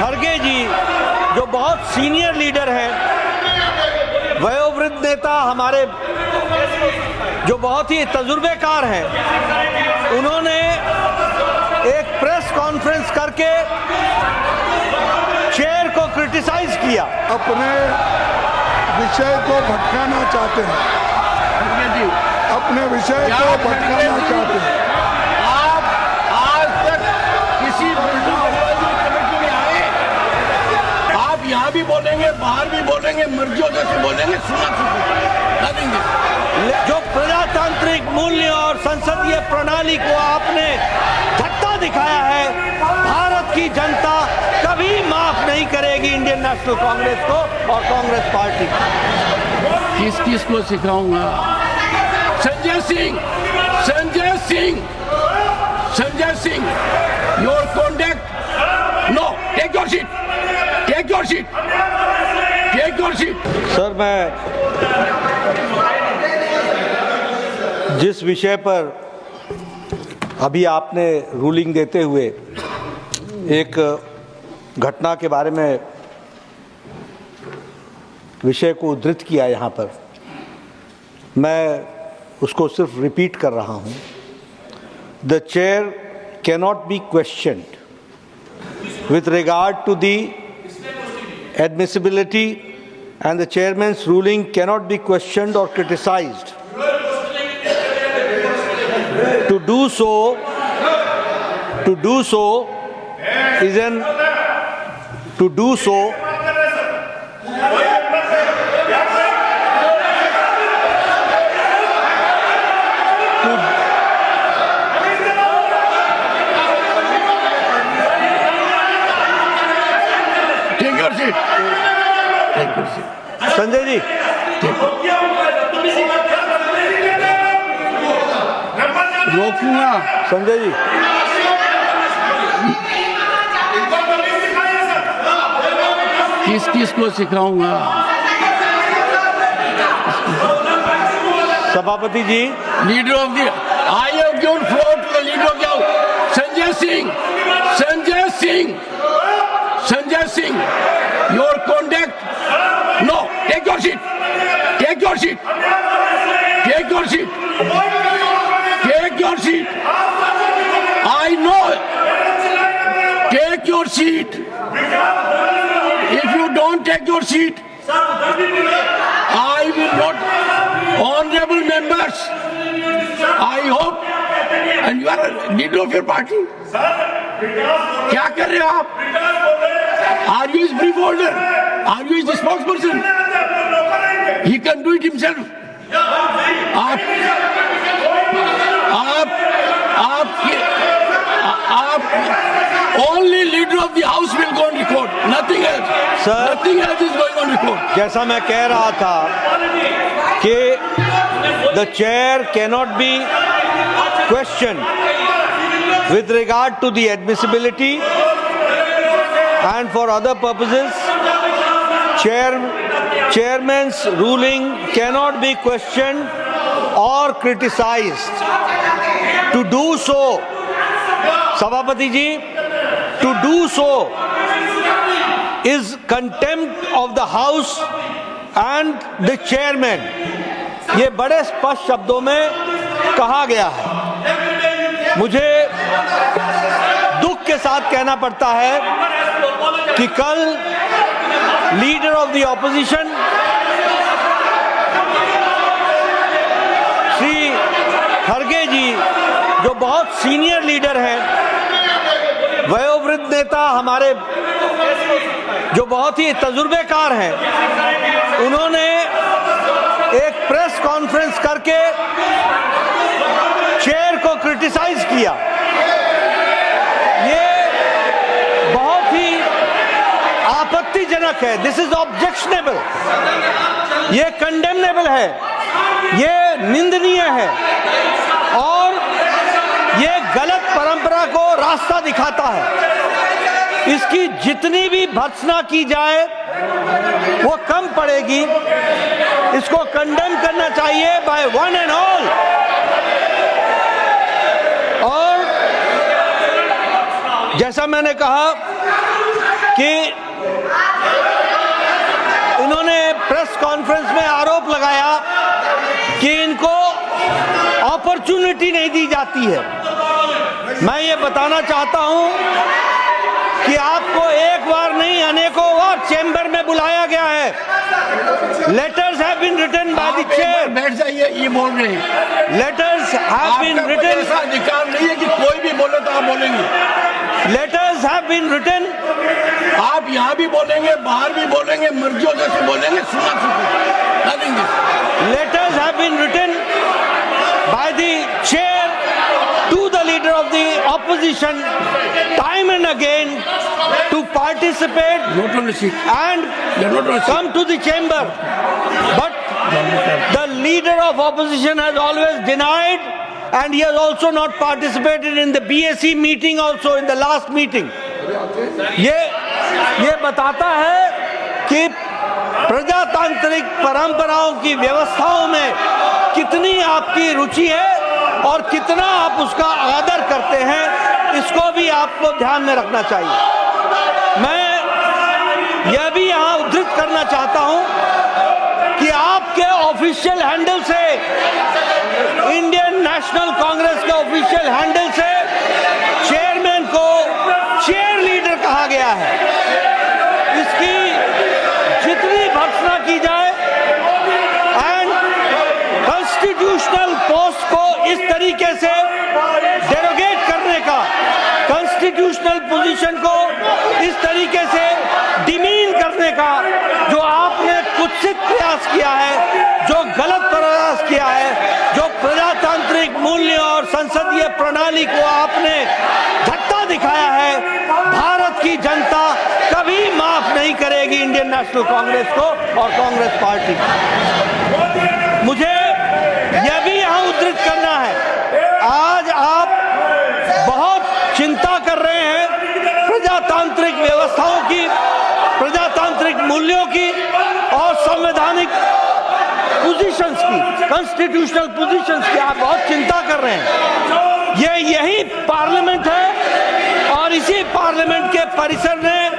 खड़गे जी जो बहुत सीनियर लीडर हैं, वयोवृद्ध नेता हमारे जो बहुत ही तजुर्बेकार हैं, उन्होंने एक प्रेस कॉन्फ्रेंस करके चेयर को क्रिटिसाइज किया। अपने विषय को भटकाना चाहते हैं, अपने विषय को भटकाना चाहते हैं। आप आज तक किसी कमेटी में आए? आप यहाँ भी बोलेंगे, बाहर भी बोलेंगे, मर्जियों से बोलेंगे, सुना देंगे। जो प्रजातांत्रिक मूल्य और संसदीय प्रणाली को आपने धक्का दिखाया है, भारत की जनता कभी माफ नहीं करेगी इंडियन नेशनल कांग्रेस को और कांग्रेस पार्टी को। किस किस को सिखाऊंगा? Sanjay Singh, Sanjay Singh, Sanjay Singh, your conduct, no, take your seat, take your seat, take your seat. Sir, मैं जिस विषय पर अभी आपने रूलिंग देते हुए एक घटना के बारे में विषय को उद्धृत किया यहाँ पर, मैं उसको सिर्फ रिपीट कर रहा हूँ। The chair cannot be questioned with regard to the admissibility and the chairman's ruling cannot be questioned or criticized. To do so is an to do so take your seat, take your seat. Sanjay ji, रोकूंगा। संजय जी, किस किस को सिखाऊंगा? सभापति जी, leader of the I have given floor to the leader of the Sanjay Singh, Sanjay Singh, Sanjay Singh, your conduct, no, take your seat, take your seat, take your seat, take your seat. I know, take your seat. If you don't take your seat, I will not. Honorable members, I hope, and you are a leader of your party. क्या कर रहे हो आप? Are you his brief holder? Are you his spokesperson? He can do it himself. Only leader of the house will go on record. Nothing else. Sir, nothing else is going on record. जैसा मैं कह रहा था कि the chair cannot be questioned with regard to the admissibility and for other purposes. Chairman's ruling cannot be questioned or criticized. To do so, सभापति जी, to do so is contempt of the house and the chairman. ये बड़े स्पष्ट शब्दों में कहा गया है। मुझे दुख के साथ कहना पड़ता है कि कल leader of the opposition Shri खड़गे जी जो बहुत सीनियर लीडर हैं, वयोवृद्ध नेता हमारे जो बहुत ही तजुर्बेकार हैं, उन्होंने एक प्रेस कॉन्फ्रेंस करके चेयर को क्रिटिसाइज किया। ये बहुत ही आपत्तिजनक है। दिस इज ऑब्जेक्शनेबल, ये कंडेमनेबल है, ये निंदनीय है और ये गलत परंपरा को रास्ता दिखाता है। इसकी जितनी भी भर्त्सना की जाए वो कम पड़ेगी। इसको कंडेम करना चाहिए बाय वन एंड ऑल। और जैसा मैंने कहा कि इन्होंने प्रेस कॉन्फ्रेंस में आरोप लगाया कि इनको अपॉर्चुनिटी नहीं दी जाती है। मैं ये बताना चाहता हूं कि आपको एक बार नहीं अनेकों बार चेंबर में बुलाया गया है। Letters have been written by the chair. बैठ जाइए, ये बोल रहे हैं। Letters have been written. ऐसा अधिकार नहीं है कि कोई भी बोले तो आप बोलेंगे। Letters have been written. आप यहाँ भी बोलेंगे, बाहर भी बोलेंगे, मर्जियों जैसे बोलेंगे, सुना लगेंगे। Letters have been written by the chair to the leader of the opposition time and again to participate Not on the seat. and Not on the seat. come to the chamber, but the leader of opposition has always denied, and he has also not participated in the BSc meeting also in the last meeting. ये बताता है कि प्रजातांत्रिक परंपराओं की व्यवस्थाओं में कितनी आपकी रुचि है और कितना आप उसका आदर करते हैं, इसको भी आपको ध्यान में रखना चाहिए। मैं यह भी यहां उद्धृत करना चाहता हूं कि आपके ऑफिशियल हैंडल से, इंडियन नेशनल कांग्रेस के ऑफिशियल हैंडल से चेयरमैन को चेयर लीडर कहा गया है। इसकी जितनी भर्त्सना की जाए एंड कॉन्स्टिट्यूशनल पोस्ट को इस तरीके से डेरोगेट करने का, कॉन्स्टिट्यूशनल पोजीशन को इस तरीके से डिमीन करने का जो आपने कुत्सित प्रयास किया है, जो गलत प्रयास किया है, जो प्रजातांत्रिक मूल्यों और संसदीय प्रणाली को आपने धक्का दिखाया है, भारत की जनता कभी माफ नहीं करेगी इंडियन नेशनल कांग्रेस को और कांग्रेस पार्टी को। मुझे यह भी यहां उद्धृत करना है, आज आप बहुत चिंता कर रहे हैं प्रजातांत्रिक व्यवस्थाओं की, प्रजातांत्रिक मूल्यों की और संवैधानिक पोजीशंस की, कॉन्स्टिट्यूशनल पोजीशंस की आप बहुत चिंता कर रहे हैं। यही पार्लियामेंट है और इसी पार्लियामेंट के परिसर में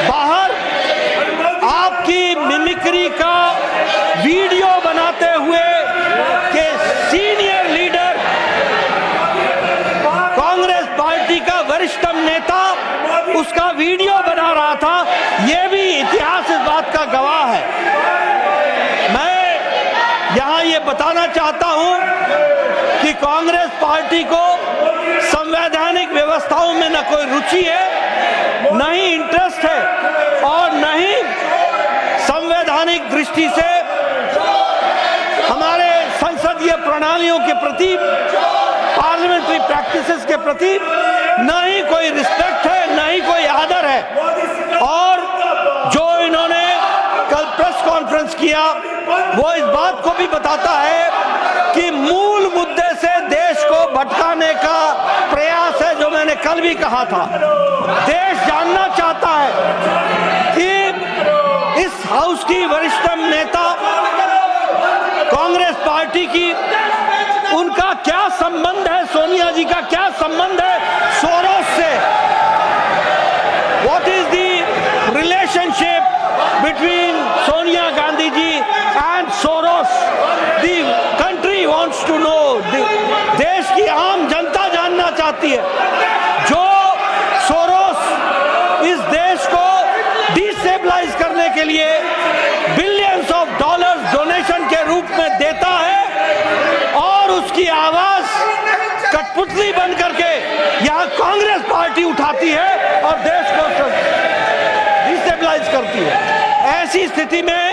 बाहर आपकी मिमिक्री का वीडियो बनाते हुए के सीनियर लीडर, कांग्रेस पार्टी का वरिष्ठतम नेता उसका वीडियो बना रहा था। यह भी इतिहास इस बात का गवाह है। मैं यहां ये बताना चाहता हूं कि कांग्रेस पार्टी को संवैधानिक व्यवस्थाओं में न कोई रुचि है, न ही इंटरेस्ट है और न ही संवैधानिक दृष्टि से हमारे संसदीय प्रणालियों के प्रति, पार्लियामेंट्री प्रैक्टिसेस के प्रति न ही कोई रिस्पेक्ट है, न ही कोई आदर है। और जो इन्होंने कल प्रेस कॉन्फ्रेंस किया वो इस बात को भी बताता है कि मूल मुद्दे से देश को भटकाने का प्रयास है, जो मैंने कल भी कहा था। देश जानना चाहता है कि इस हाउस की वरिष्ठतम नेता कांग्रेस पार्टी की, उनका क्या संबंध है, सोनिया जी का क्या संबंध है सोरोस से। What is the relationship between Sonia Gandhi ji and Soros? The country wants to know, देश की आम जनता जानना चाहती है। जो सोरोस इस देश को डिस्टेबलाइज करने के लिए बिलियंस ऑफ डॉलर्स डोनेशन के रूप में देता है और उसकी आवाज कठपुतली बन करके यहां कांग्रेस पार्टी उठाती है और देश को डिस्टेबलाइज करती है। ऐसी स्थिति में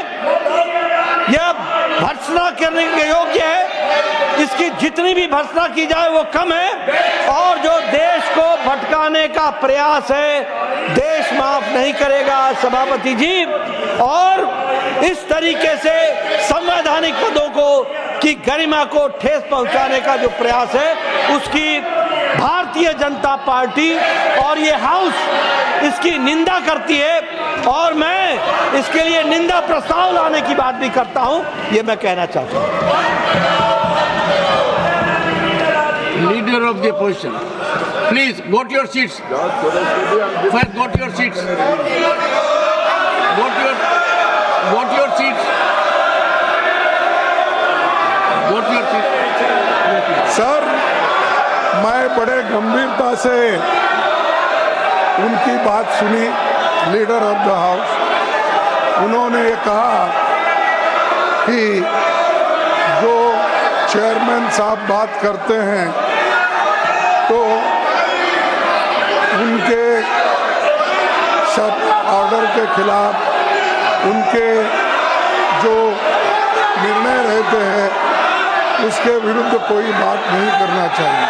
यह भर्त्सना करने के योग्य है। इसकी जितनी भी भर्त्सना की जाए वो कम है और जो देश को भटकाने का प्रयास है, देश माफ नहीं करेगा सभापति जी। और इस तरीके से संवैधानिक पदों को की गरिमा को ठेस पहुंचाने का जो प्रयास है, उसकी भारतीय जनता पार्टी और ये हाउस इसकी निंदा करती है और मैं इसके लिए निंदा प्रस्ताव लाने की बात भी करता हूं, ये मैं कहना चाहता हूं। Leader of the opposition. Please go to your seats. First, go to your seats. Go to your seats. Go to your seats. Sir, मैं बड़े गंभीरता से उनकी बात सुनी, लीडर ऑफ द हाउस। उन्होंने ये कहा कि जो चेयरमैन साहब बात करते हैं तो उनके सब ऑर्डर के खिलाफ उनके जो निर्णय रहते हैं उसके विरुद्ध कोई बात नहीं करना चाहिए,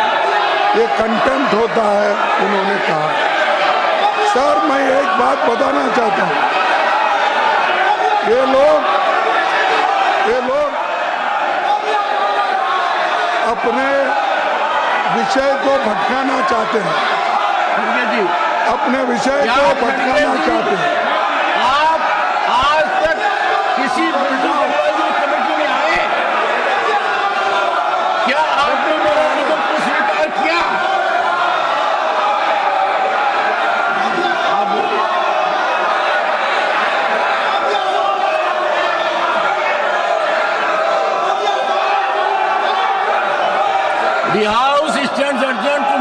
ये कंटेम्प्ट होता है, उन्होंने कहा। सर, मैं एक बात बताना चाहता हूँ, ये लोग अपने विषय को भटकाना चाहते हैं, संजय जी, अपने विषय को भटकाना चाहते हैं। आप आज तक किसी बुलडोजर कमेटी में आए? क्या आपने मेरे अनुभव को स्वीकार किया? The House stands adjourned.